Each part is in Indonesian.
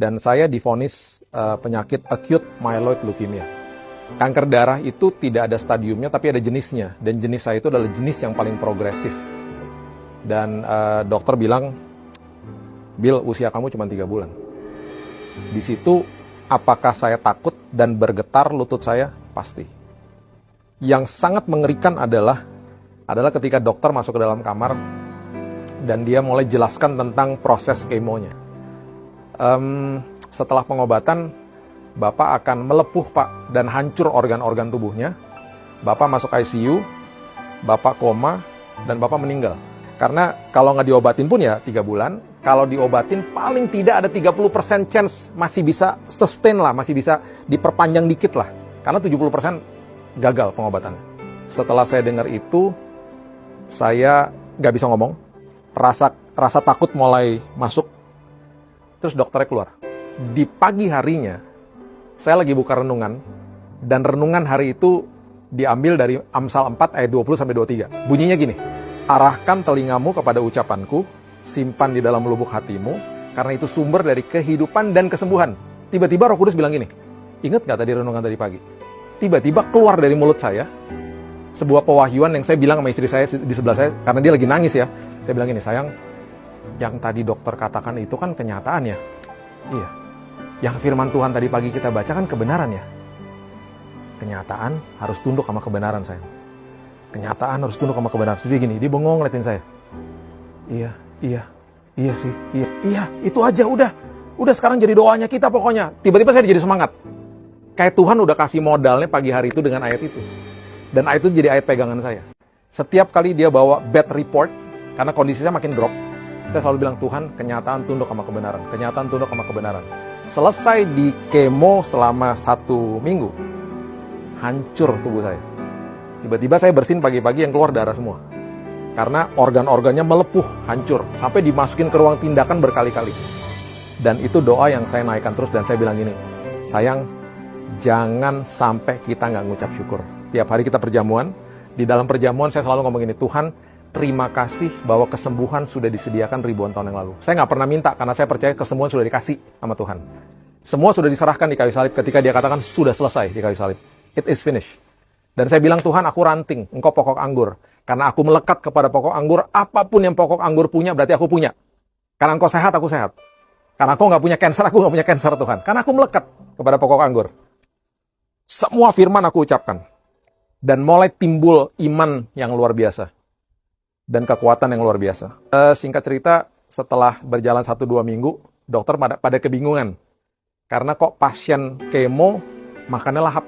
Dan saya divonis penyakit acute myeloid leukemia. Kanker darah itu tidak ada stadiumnya, tapi ada jenisnya. Dan jenis saya itu adalah jenis yang paling progresif. Dan dokter bilang, Bill, usia kamu cuma 3 bulan. Di situ, apakah saya takut dan bergetar lutut saya? Pasti. Yang sangat mengerikan adalah ketika dokter masuk ke dalam kamar dan dia mulai jelaskan tentang proses kemonya. Setelah pengobatan, Bapak akan melepuh, Pak, dan hancur organ-organ tubuhnya. Bapak masuk ICU, Bapak koma, dan Bapak meninggal. Karena kalau nggak diobatin pun ya 3 bulan, kalau diobatin paling tidak ada 30% chance masih bisa sustain lah, masih bisa diperpanjang dikit lah. Karena 70% gagal pengobatannya. Setelah saya dengar itu, saya nggak bisa ngomong, rasa takut mulai masuk, terus dokternya keluar. Di pagi harinya, saya lagi buka renungan, dan renungan hari itu diambil dari Amsal 4 ayat 20-23. Bunyinya gini, arahkan telingamu kepada ucapanku, simpan di dalam lubuk hatimu, karena itu sumber dari kehidupan dan kesembuhan. Tiba-tiba Roh Kudus bilang gini, ingat gak tadi renungan tadi pagi? Tiba-tiba keluar dari mulut saya, sebuah pewahyuan yang saya bilang sama istri saya di sebelah saya, karena dia lagi nangis ya. Saya bilang gini, sayang, yang tadi dokter katakan itu kan kenyataan ya? Iya. Yang firman Tuhan tadi pagi kita baca kan kebenaran ya? Kenyataan harus tunduk sama kebenaran, sayang. Kenyataan harus tunduk sama kebenaran. Jadi gini, dia bengong ngeliatin saya. Iya sih, iya, itu aja, udah sekarang jadi doanya kita pokoknya. Tiba-tiba saya jadi semangat. Kayak Tuhan udah kasih modalnya pagi hari itu dengan ayat itu. Dan ayat itu jadi ayat pegangan saya. Setiap kali dia bawa bad report, karena kondisinya makin drop, saya selalu bilang, Tuhan, kenyataan tunduk sama kebenaran. Kenyataan tunduk sama kebenaran. Selesai di kemo selama 1 minggu, hancur tubuh saya. Tiba-tiba saya bersin pagi-pagi yang keluar darah semua. Karena organ-organnya melepuh, hancur. Sampai dimasukin ke ruang tindakan berkali-kali. Dan itu doa yang saya naikkan terus, dan saya bilang gini, sayang, jangan sampai kita nggak ngucap syukur. Tiap hari kita perjamuan, di dalam perjamuan saya selalu ngomong gini, Tuhan, terima kasih bahwa kesembuhan sudah disediakan ribuan tahun yang lalu. Saya nggak pernah minta, karena saya percaya kesembuhan sudah dikasih sama Tuhan. Semua sudah diserahkan di kayu salib ketika dia katakan sudah selesai di kayu salib. It is finished. Dan saya bilang, Tuhan, aku ranting, engkau pokok anggur. Karena aku melekat kepada pokok anggur, apapun yang pokok anggur punya, berarti aku punya. Karena engkau sehat, aku sehat. Karena engkau nggak punya cancer, aku nggak punya cancer, Tuhan. Karena aku melekat kepada pokok anggur. Semua firman aku ucapkan. Dan mulai timbul iman yang luar biasa. Dan kekuatan yang luar biasa. Singkat cerita, setelah berjalan 1-2 minggu, dokter pada kebingungan. Karena kok pasien kemo, makannya lahap.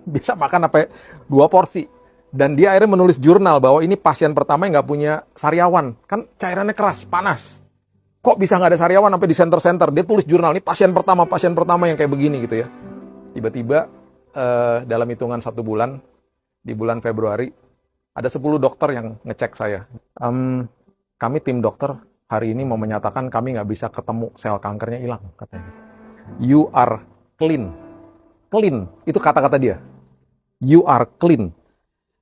Bisa makan sampai 2 porsi. Dan dia akhirnya menulis jurnal bahwa ini pasien pertama yang nggak punya sariawan. Kan cairannya keras, panas. Kok bisa nggak ada sariawan sampai di center-center? Dia tulis jurnal, ini pasien pertama yang kayak begini gitu ya. Tiba-tiba dalam hitungan 1 bulan, di bulan Februari, ada 10 dokter yang ngecek saya. Kami tim dokter hari ini mau menyatakan kami nggak bisa ketemu sel kankernya hilang, katanya. You are clean. Clean, itu kata-kata dia. You are clean.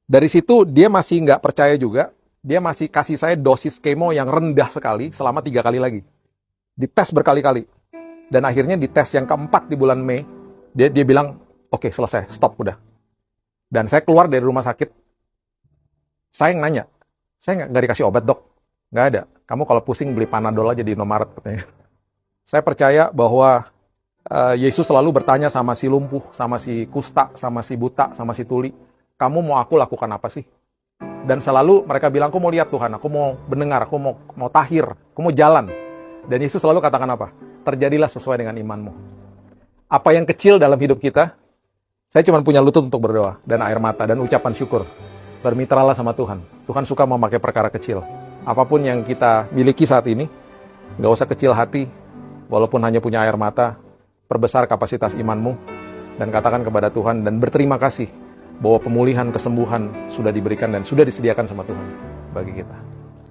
Dari situ dia masih nggak percaya juga. Dia masih kasih saya dosis kemo yang rendah sekali selama 3 kali lagi. Dites berkali-kali. Dan akhirnya di tes yang keempat di bulan Mei, dia bilang, oke, selesai, stop, udah. Dan saya keluar dari rumah sakit. Saya nanya, saya nggak dikasih obat, dok. Nggak ada. Kamu kalau pusing beli Panadol aja di Indomaret, katanya. Saya percaya bahwa Yesus selalu bertanya sama si lumpuh, sama si kusta, sama si buta, sama si tuli, kamu mau aku lakukan apa sih? Dan selalu mereka bilang, aku mau lihat Tuhan, aku mau mendengar, aku mau tahir, aku mau jalan. Dan Yesus selalu katakan apa? Terjadilah sesuai dengan imanmu. Apa yang kecil dalam hidup kita, saya cuma punya lutut untuk berdoa, dan air mata, dan ucapan syukur. Bermitralah sama Tuhan. Tuhan suka memakai perkara kecil. Apapun yang kita miliki saat ini, nggak usah kecil hati, walaupun hanya punya air mata, perbesar kapasitas imanmu, dan katakan kepada Tuhan, dan berterima kasih bahwa pemulihan, kesembuhan sudah diberikan dan sudah disediakan sama Tuhan bagi kita.